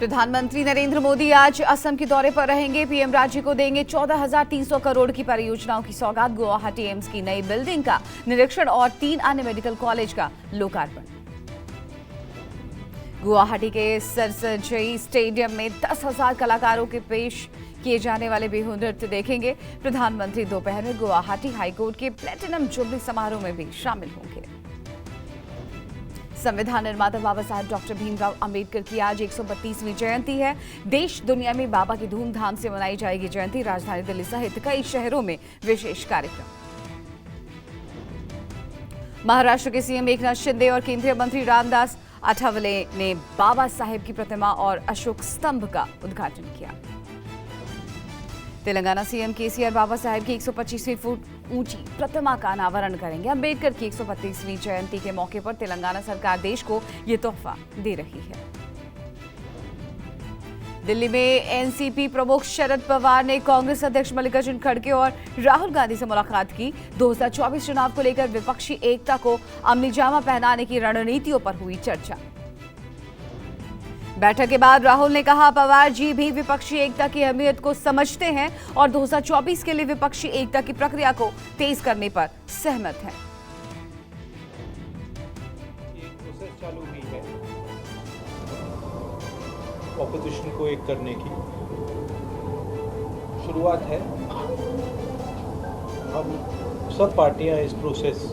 प्रधानमंत्री नरेंद्र मोदी आज असम के दौरे पर रहेंगे। पीएम राज्य को देंगे 14,300 करोड़ की परियोजनाओं की सौगात। गुवाहाटी एम्स की नई बिल्डिंग का निरीक्षण और 3 अन्य मेडिकल कॉलेज का लोकार्पण। गुवाहाटी के सरसजई स्टेडियम में 10,000 कलाकारों के पेश किए जाने वाले बिहू नृत्य देखेंगे। प्रधानमंत्री दोपहर में गुवाहाटी हाईकोर्ट के प्लेटिनम जुबली समारोह में भी शामिल होंगे। संविधान निर्माता बाबा साहब डॉक्टर भीमराव अंबेडकर की आज 132वीं जयंती है। देश दुनिया में बाबा की धूमधाम से मनाई जाएगी जयंती। राजधानी दिल्ली सहित कई शहरों में विशेष कार्यक्रम। महाराष्ट्र के सीएम एकनाथ शिंदे और केंद्रीय मंत्री रामदास आठवले ने बाबा साहेब की प्रतिमा और अशोक स्तंभ का उद्घाटन किया। तेलंगाना सीएम केसीआर बाबा साहेब की 125 फुट ऊंची प्रतिमा का अनावरण करेंगे। अंबेडकर की 132वीं जयंती के मौके पर तेलंगाना सरकार देश को ये तोहफा दे रही है। दिल्ली में एनसीपी प्रमुख शरद पवार ने कांग्रेस अध्यक्ष मल्लिकार्जुन खड़गे और राहुल गांधी से मुलाकात की। 2024 चुनाव को लेकर विपक्षी एकता को अमली जामा पहनाने की रणनीतियों पर हुई चर्चा। बैठक के बाद राहुल ने कहा, पवार जी भी विपक्षी एकता की अहमियत को समझते हैं और 2024 के लिए विपक्षी एकता की प्रक्रिया को तेज करने पर सहमत हैं। एक प्रोसेस चालू हुई है ऑपोजिशन को एक करने की शुरुआत है। हम सब पार्टियां इस प्रोसेस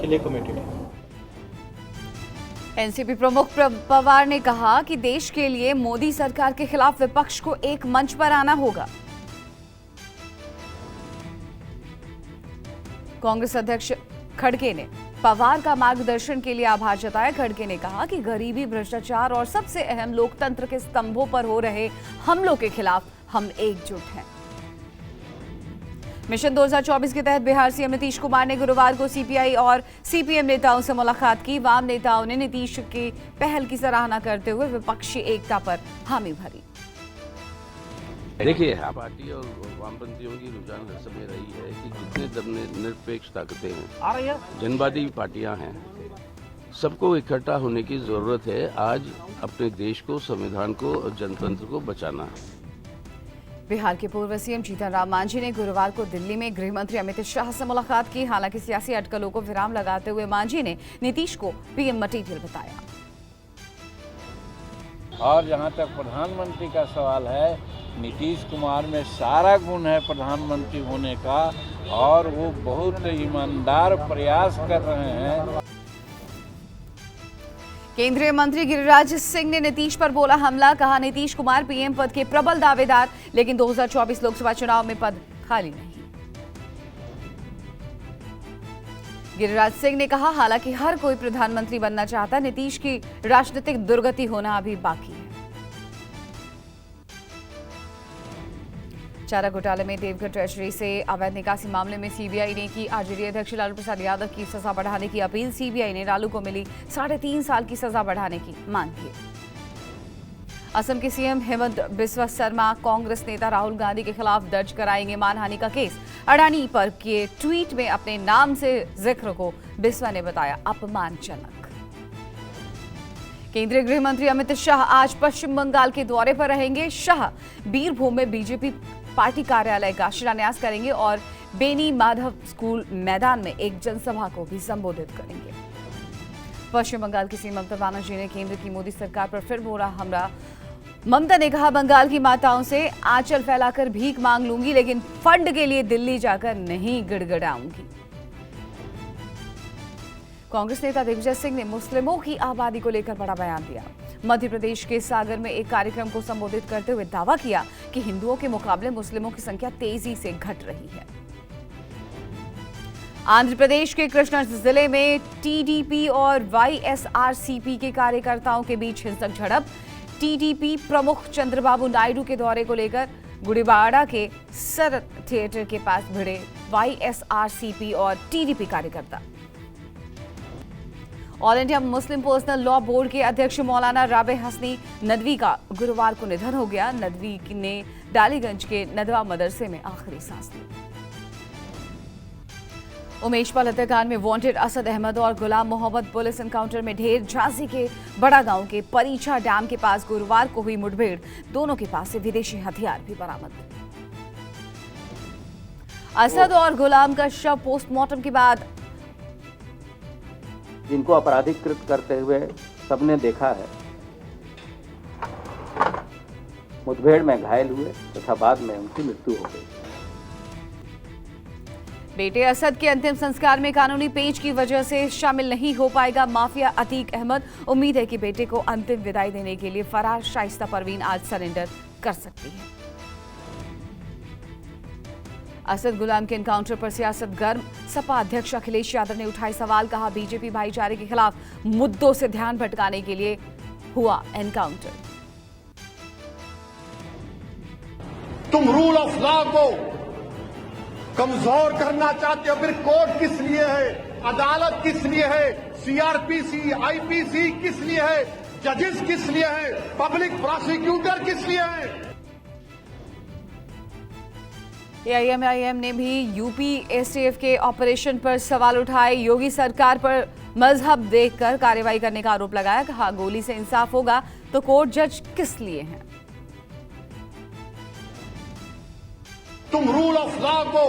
के लिए कमिटेड हैं। एनसीपी प्रमुख पवार ने कहा कि देश के लिए मोदी सरकार के खिलाफ विपक्ष को एक मंच पर आना होगा। कांग्रेस अध्यक्ष खड़गे ने पवार का मार्गदर्शन के लिए आभार जताया। खड़गे ने कहा कि गरीबी, भ्रष्टाचार और सबसे अहम लोकतंत्र के स्तंभों पर हो रहे हमलों के खिलाफ हम एकजुट हैं। मिशन 2024 के तहत बिहार सीएम नीतीश कुमार ने गुरुवार को सीपीआई और सीपीएम नेताओं से मुलाकात की। वाम नेताओं ने नीतीश की पहल की सराहना करते हुए विपक्षी एकता पर हामी भरी। देखिए, पार्टी और वामपंथियों की रुझान हर समय रही है कि जितने धर्मनिरपेक्ष ताकतें हैं, जनवादी पार्टियां हैं, सबको इकट्ठा होने की जरूरत है। आज अपने देश को, संविधान को और जनतंत्र को बचाना है। बिहार के पूर्व सीएम जीतन राम मांझी ने गुरुवार को दिल्ली में गृह मंत्री अमित शाह से मुलाकात की। हालांकि सियासी अटकलों को विराम लगाते हुए मांझी ने नीतीश को पीएम मटीरियल बताया। और जहां तक प्रधानमंत्री का सवाल है, नीतीश कुमार में सारा गुण है प्रधानमंत्री होने का और वो बहुत ईमानदार प्रयास कर रहे हैं। केंद्रीय मंत्री गिरिराज सिंह ने नीतीश पर बोला हमला। कहा, नीतीश कुमार पीएम पद के प्रबल दावेदार, लेकिन 2024 लोकसभा चुनाव में पद खाली नहीं। गिरिराज सिंह ने कहा, हालांकि हर कोई प्रधानमंत्री बनना चाहता, नीतीश की राजनीतिक दुर्गति होना अभी बाकी है। चारा घोटाले में देवघर ट्रेजरी से अवैध निकासी मामले में सीबीआई ने की आरजेडी अध्यक्ष लालू प्रसाद यादव की सजा बढ़ाने की अपील। सीबीआई ने लालू को मिली 3.5 साल की सजा बढ़ाने की मांग की। असम के सीएम हेमंत बिस्वा शर्मा कांग्रेस नेता राहुल गांधी के खिलाफ दर्ज कराएंगे मानहानि का केस। अडानी पर किए ट्वीट में अपने नाम से जिक्र को बिस्वा ने बताया अपमानजनक। केंद्रीय गृह मंत्री अमित शाह आज पश्चिम बंगाल के दौरे पर रहेंगे। शाह बीरभूम में बीजेपी पार्टी कार्यालय का शिलान्यास करेंगे और बेनी माधव स्कूल मैदान में एक जनसभा को भी संबोधित करेंगे। पश्चिम बंगाल की सीएम ममता बनर्जी ने केंद्र की मोदी सरकार पर फिर बोला हमला। ममता ने कहा, बंगाल की माताओं से आंचल फैलाकर भीख मांग लूंगी, लेकिन फंड के लिए दिल्ली जाकर नहीं गिड़गिड़ाऊंगी। कांग्रेस नेता दिग्विजय सिंह ने मुस्लिमों की आबादी को लेकर बड़ा बयान दिया। मध्य प्रदेश के सागर में एक कार्यक्रम को संबोधित करते हुए दावा किया कि हिंदुओं के मुकाबले मुस्लिमों की संख्या तेजी से घट रही है। आंध्र प्रदेश के कृष्णा जिले में टीडीपी और वाईएसआरसीपी के कार्यकर्ताओं के बीच हिंसक झड़प। टीडीपी प्रमुख चंद्रबाबू नायडू के दौरे को लेकर गुड़ीवाड़ा के सर थिएटर के पास भिड़े वाईएसआरसीपी और टीडीपी कार्यकर्ता। All India Muslim personal law board के अध्यक्ष मौलाना राबे हसनी नदवी का गुरुवार को निधन हो गया। नदवी ने डालीगंज के नदवा मदरसे में आखिरी सांस ली। उमेश पाल हत्याकांड में वांटेड असद अहमद और गुलाम मोहम्मद पुलिस एनकाउंटर में ढेर। झांसी के बड़ा गांव के परीछा डैम के पास गुरुवार को हुई मुठभेड़। दोनों के पास से विदेशी हथियार भी बरामद। असद और गुलाम का शव पोस्टमार्टम के बाद जिनको अपराधीकृत करते हुए सबने देखा है, मुठभेड़ में घायल हुए तथा बाद में उनकी मृत्यु हो गई। बेटे असद के अंतिम संस्कार में कानूनी पेंच की वजह से शामिल नहीं हो पाएगा माफिया अतीक अहमद। उम्मीद है कि बेटे को अंतिम विदाई देने के लिए फरार शाइस्ता परवीन आज सरेंडर कर सकती है। असद गुलाम के एनकाउंटर पर सियासत गर्म। सपा अध्यक्ष अखिलेश यादव ने उठाए सवाल। कहा बीजेपी भाईचारे के खिलाफ मुद्दों से ध्यान भटकाने के लिए हुआ एनकाउंटर। तुम रूल ऑफ लॉ को कमजोर करना चाहते हो, फिर कोर्ट किस लिए है, अदालत किस लिए है, सीआरपीसी, आईपीसी किस लिए है, जजेस किस लिए है, पब्लिक प्रोसिक्यूटर किस लिए है। एआईएम ने भी यूपी एसटीएफ के ऑपरेशन पर सवाल उठाए। योगी सरकार पर मजहब देखकर कार्रवाई करने का आरोप लगाया। कहा गोली से इंसाफ होगा तो कोर्ट जज किस लिए हैं। तुम रूल ऑफ लॉ को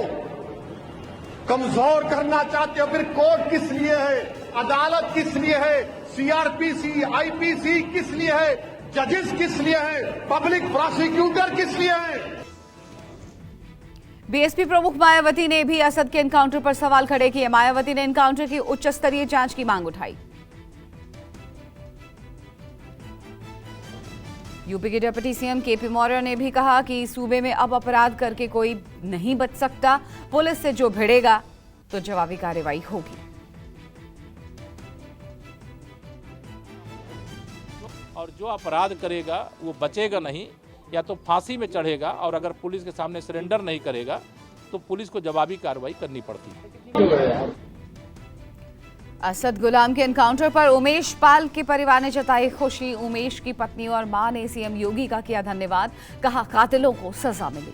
कमजोर करना चाहते हो, फिर कोर्ट किस लिए है, अदालत किस लिए है, सीआरपीसी, आईपीसी किस लिए है, जजेस किस लिए है, पब्लिक प्रोसिक्यूटर किस लिए है। बीएसपी प्रमुख मायावती ने भी असद के एनकाउंटर पर सवाल खड़े किए। मायावती ने एनकाउंटर की उच्च स्तरीय जांच की मांग उठाई। यूपी के डिप्टी सीएम केपी मौर्य ने भी कहा कि सूबे में अब अपराध करके कोई नहीं बच सकता। पुलिस से जो भिड़ेगा तो जवाबी कार्रवाई होगी। और जो अपराध करेगा वो बचेगा नहीं, या तो फांसी में चढ़ेगा, और अगर पुलिस के सामने सरेंडर नहीं करेगा तो पुलिस को जवाबी कार्रवाई करनी पड़ती है। असद गुलाम के एनकाउंटर पर उमेश पाल के परिवार ने जताई खुशी। उमेश की पत्नी और मां ने सीएम योगी का किया धन्यवाद। कहा कातिलों को सजा मिली।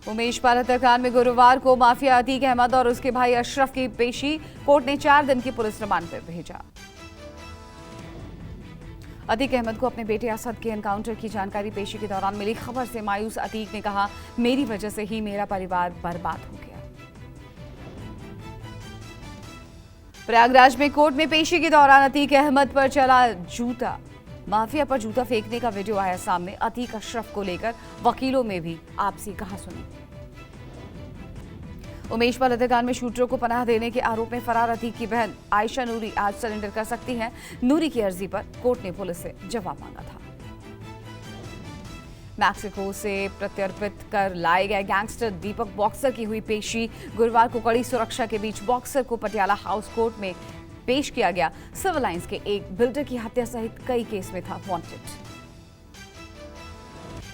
उमेश पाल हत्याकांड में गुरुवार को माफिया अतीक अहमद और उसके भाई अशरफ की पेशी। कोर्ट ने 4 दिन की पुलिस रिमांड पर भेजा। अतीक अहमद को अपने बेटे असद के एनकाउंटर की जानकारी पेशी के दौरान मिली। खबर से मायूस अतीक ने कहा मेरी वजह से ही मेरा परिवार बर्बाद हो गया। प्रयागराज में कोर्ट में पेशी के दौरान अतीक अहमद पर चला जूता। माफिया पर जूता फेंकने का वीडियो आया सामने। अतीक अशरफ को लेकर वकीलों में भी आपसी कहासुनी। उमेश पाल हत्याकांड में शूटरों को पनाह देने के आरोप में फरार अतीक की बहन आयशा नूरी आज सरेंडर कर सकती हैं। नूरी की अर्जी पर कोर्ट ने पुलिस से जवाब मांगा था। मैक्सिको से प्रत्यर्पित कर लाए गए गैंगस्टर दीपक बॉक्सर की हुई पेशी। गुरुवार को कड़ी सुरक्षा के बीच बॉक्सर को पटियाला हाउस कोर्ट में पेश किया गया। सिविल लाइंस के एक बिल्डर की हत्या सहित कई केस में था वांटेड।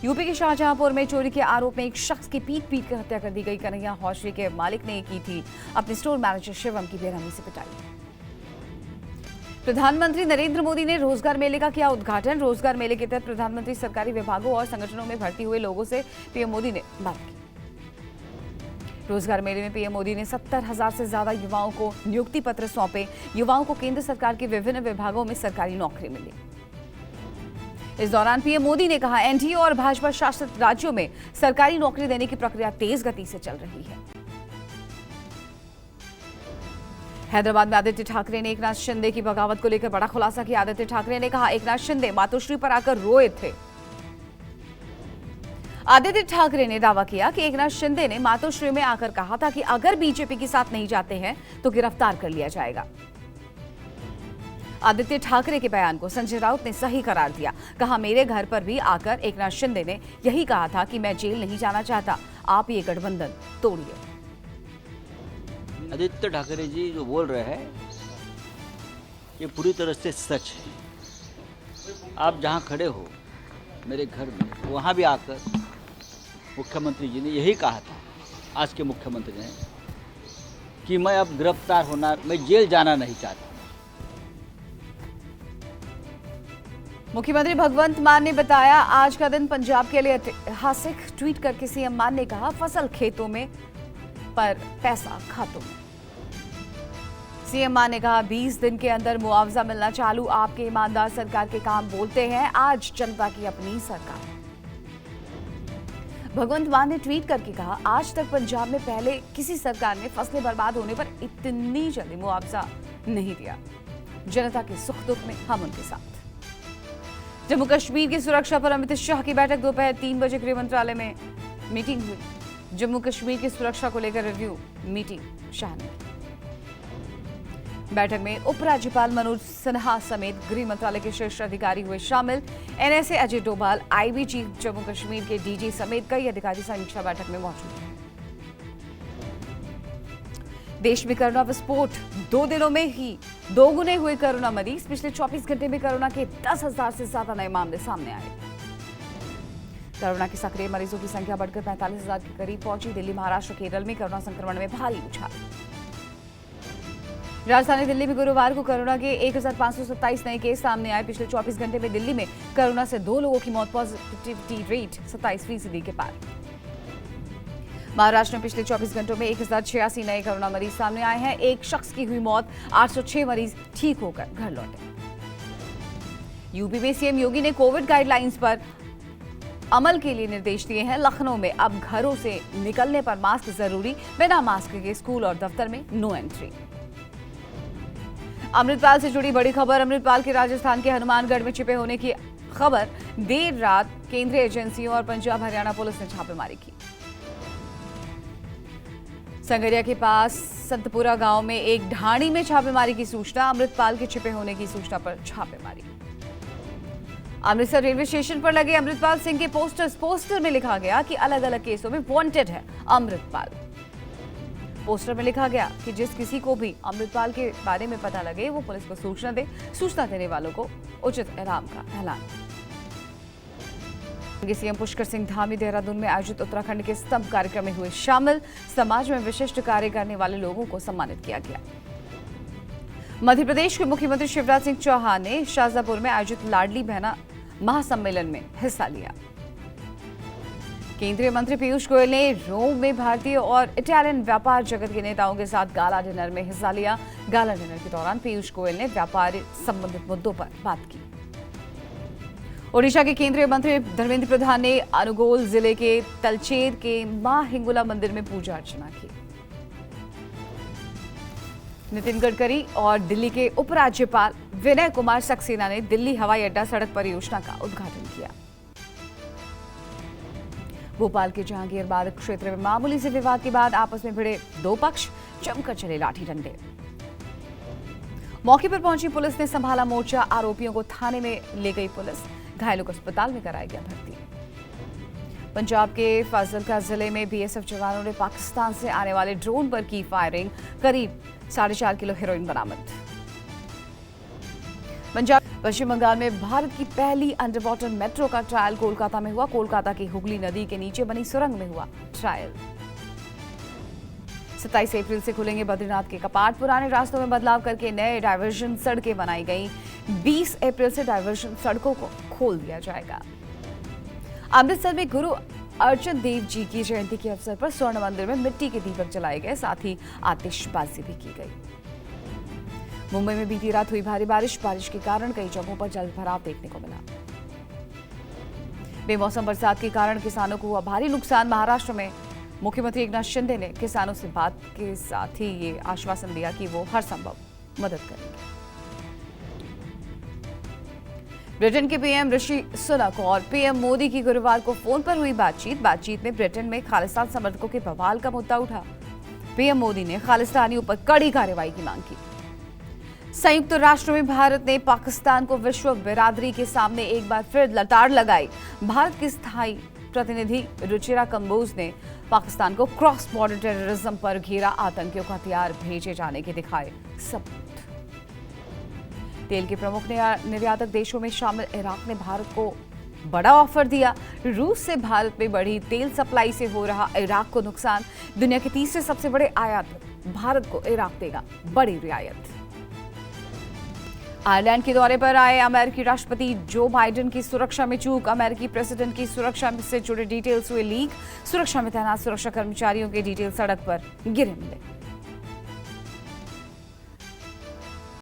यूपी के शाहजहांपुर में चोरी के आरोप में एक शख्स की पीट कर हत्या कर दी गई। कन्हैया हौशरी के मालिक ने की थी अपने स्टोर मैनेजर शिवम की बेरहमी से पिटाई। प्रधानमंत्री नरेंद्र मोदी ने रोजगार मेले का किया उद्घाटन। रोजगार मेले के तहत प्रधानमंत्री सरकारी विभागों और संगठनों में भर्ती हुए लोगों से पीएम मोदी ने बात की। रोजगार मेले में पीएम मोदी ने 70,000 से ज्यादा युवाओं को नियुक्ति पत्र सौंपे। युवाओं को केंद्र सरकार के विभिन्न विभागों में सरकारी नौकरी मिली। इस दौरान पीएम मोदी ने कहा एनडीए और भाजपा शासित राज्यों में सरकारी नौकरी देने की प्रक्रिया तेज गति से चल रही है। हैदराबाद में आदित्य ठाकरे ने एकनाथ शिंदे की बगावत को लेकर बड़ा खुलासा किया। आदित्य ठाकरे ने कहा एकनाथ शिंदे मातोश्री पर आकर रोए थे। आदित्य ठाकरे ने दावा किया कि एकनाथ शिंदे ने मातोश्री में आकर कहा था कि अगर बीजेपी के साथ नहीं जाते हैं तो गिरफ्तार कर लिया जाएगा। आदित्य ठाकरे के बयान को संजय राउत ने सही करार दिया। कहा मेरे घर पर भी आकर एकनाथ शिंदे ने यही कहा था कि मैं जेल नहीं जाना चाहता, आप ये गठबंधन तोड़िए। आदित्य ठाकरे जी जो बोल रहे हैं ये पूरी तरह से सच है। आप जहां खड़े हो मेरे घर में, वहां भी आकर मुख्यमंत्री जी ने यही कहा था, आज के मुख्यमंत्री ने, कि मैं अब गिरफ्तार होना, मैं जेल जाना नहीं चाहता। मुख्यमंत्री भगवंत मान ने बताया आज का दिन पंजाब के लिए ऐतिहासिक। ट्वीट करके सीएम मान ने कहा फसल खेतों में पर पैसा खातों में। सीएम मान ने कहा 20 दिन के अंदर मुआवजा मिलना चालू। आपके ईमानदार सरकार के काम बोलते हैं, आज जनता की अपनी सरकार। भगवंत मान ने ट्वीट करके कहा आज तक पंजाब में पहले किसी सरकार ने फसलें बर्बाद होने पर इतनी जल्दी मुआवजा नहीं दिया। जनता के सुख दुख में हम उनके साथ। जम्मू कश्मीर की सुरक्षा पर अमित शाह की बैठक दोपहर 3 बजे गृह मंत्रालय में मीटिंग हुई। जम्मू कश्मीर की सुरक्षा को लेकर रिव्यू मीटिंग शाह ने की। बैठक में उपराज्यपाल मनोज सिन्हा समेत गृह मंत्रालय के शीर्ष अधिकारी हुए शामिल। NSA Ajay Doval, IB chief Jammu Kashmir के डीजी समेत कई अधिकारी समीक्षा बैठक में मौजूद हैं। देश में कोरोना विस्फोट, 2 दिनों में ही दोगुने हुए कोरोना मरीज। पिछले 24 घंटे में कोरोना के 10,000 से ज्यादा नए मामले सामने आए। कोरोना के सक्रिय मरीजों की संख्या बढ़कर 45,000 के करीब पहुंची। दिल्ली, महाराष्ट्र, केरल में कोरोना संक्रमण में भारी उछाल। राजधानी दिल्ली में गुरुवार को कोरोना के 1,527 नए केस सामने आए। पिछले 24 घंटे में दिल्ली में कोरोना से 2 लोगों की मौत। पॉजिटिविटी रेट 27% के पार। महाराष्ट्र में पिछले 24 घंटों में 1,086 नए कोरोना मरीज सामने आए हैं। एक शख्स की हुई मौत। 806 मरीज ठीक होकर घर लौटे। यूपी में सीएम योगी ने कोविड गाइडलाइंस पर अमल के लिए निर्देश दिए हैं। लखनऊ में अब घरों से निकलने पर मास्क जरूरी, बिना मास्क के स्कूल और दफ्तर में नो एंट्री। अमृतपाल से जुड़ी बड़ी खबर। अमृतपाल के राजस्थान के हनुमानगढ़ में छिपे होने की खबर। देर रात केंद्रीय एजेंसियों और पंजाब हरियाणा पुलिस ने छापेमारी की। संगरिया के पास संतपुरा गांव में एक ढाणी में छापेमारी की सूचना। अमृतपाल के छिपे होने की सूचना पर छापेमारी। अमृतसर रेलवे स्टेशन पर लगे अमृतपाल सिंह के पोस्टर में लिखा गया कि अलग अलग केसों में वांटेड है अमृतपाल। पोस्टर में लिखा गया कि जिस किसी को भी अमृतपाल के बारे में पता लगे वो पुलिस को सूचना दे। सूचना देने वालों को उचित इनाम का ऐलान। सीएम पुष्कर सिंह धामी देहरादून में आयोजित उत्तराखंड के स्तंभ कार्यक्रम में हुए शामिल। समाज में विशिष्ट कार्य करने वाले लोगों को सम्मानित किया गया। मध्य प्रदेश के मुख्यमंत्री शिवराज सिंह चौहान ने शाजापुर में आयोजित लाडली बहना महासम्मेलन में हिस्सा लिया। केंद्रीय मंत्री पीयूष गोयल ने रोम में भारतीय और इटालियन व्यापार जगत के नेताओं के साथ गाला डिनर में हिस्सा लिया। गाला डिनर के दौरान पीयूष गोयल ने व्यापार संबंधित मुद्दों पर बात की। ओडिशा के केंद्रीय मंत्री धर्मेंद्र प्रधान ने अनुगोल जिले के तलचेर के मां हिंगुला मंदिर में पूजा अर्चना की। नितिन गडकरी और दिल्ली के उपराज्यपाल विनय कुमार सक्सेना ने दिल्ली हवाई अड्डा सड़क परियोजना का उद्घाटन किया। भोपाल के जहांगीरबाग क्षेत्र में मामूली से विवाद के बाद आपस में भिड़े 2 पक्ष, जमकर चले लाठी डंडे। मौके पर पहुंची पुलिस ने संभाला मोर्चा। आरोपियों को थाने में ले गई पुलिस। घायलों को अस्पताल में कराया गया भर्ती। पंजाब के फाजिलका जिले में बीएसएफ जवानों ने पाकिस्तान से आने वाले ड्रोन पर की फायरिंग। करीब 4.5 किलो हेरोइन बरामद। पश्चिम बंगाल में भारत की पहली अंडर वाटर मेट्रो का ट्रायल कोलकाता में हुआ। कोलकाता की हुगली नदी के नीचे बनी सुरंग में हुआ ट्रायल। 27 अप्रैल से खुलेंगे बद्रीनाथ के कपाट। पुराने रास्तों में बदलाव करके नए डायवर्जन सड़कें बनाई गई। 20 अप्रैल से डायवर्जन सड़कों को खोल दिया जाएगा। अमृतसर में गुरु अर्जन देव जी की जयंती के अवसर पर स्वर्ण मंदिर में मिट्टी के दीपक जलाए गए। साथ ही आतिशबाजी भी की गई। मुंबई में बीती रात हुई भारी बारिश के कारण कई जगहों पर जलभराव देखने को मिला। बेमौसम बरसात के कारण किसानों को हुआ भारी नुकसान। महाराष्ट्र में मुख्यमंत्री एकनाथ शिंदे ने किसानों से बात के साथ ही ये आश्वासन दिया कि वो हर संभव मदद करेंगे। ब्रिटेन के पीएम ऋषि सुनक और पीएम मोदी की गुरुवार को फोन पर हुई बातचीत में ब्रिटेन में खालिस्तान समर्थकों के बवाल का मुद्दा उठा। पीएम मोदी ने खालिस्तानियों पर कड़ी कार्रवाई की मांग की। संयुक्त राष्ट्र में भारत ने पाकिस्तान को विश्व बिरादरी के सामने एक बार फिर लताड़ लगाई। भारत की स्थायी प्रतिनिधि रुचिरा कंबोज ने पाकिस्तान को क्रॉस बॉर्डर टेररिज्म पर घेरा, आतंकियों को हथियार भेजे जाने के दिखाए सबूत। तेल के प्रमुख निर्यातक देशों में शामिल इराक ने भारत को बड़ा ऑफर दिया। रूस से भारत में बढ़ी तेल सप्लाई से हो रहा इराक को नुकसान। दुनिया के तीसरे सबसे बड़े आयातक भारत को इराक देगा बड़ी रियायत। आयरलैंड के दौरे पर आए अमेरिकी राष्ट्रपति जो बाइडेन की सुरक्षा में चूक, अमेरिकी प्रेसिडेंट की सुरक्षा से जुड़े डिटेल्स हुए लीक, सुरक्षा में तैनात सुरक्षा कर्मचारियों के डिटेल सड़क पर गिरे मिले।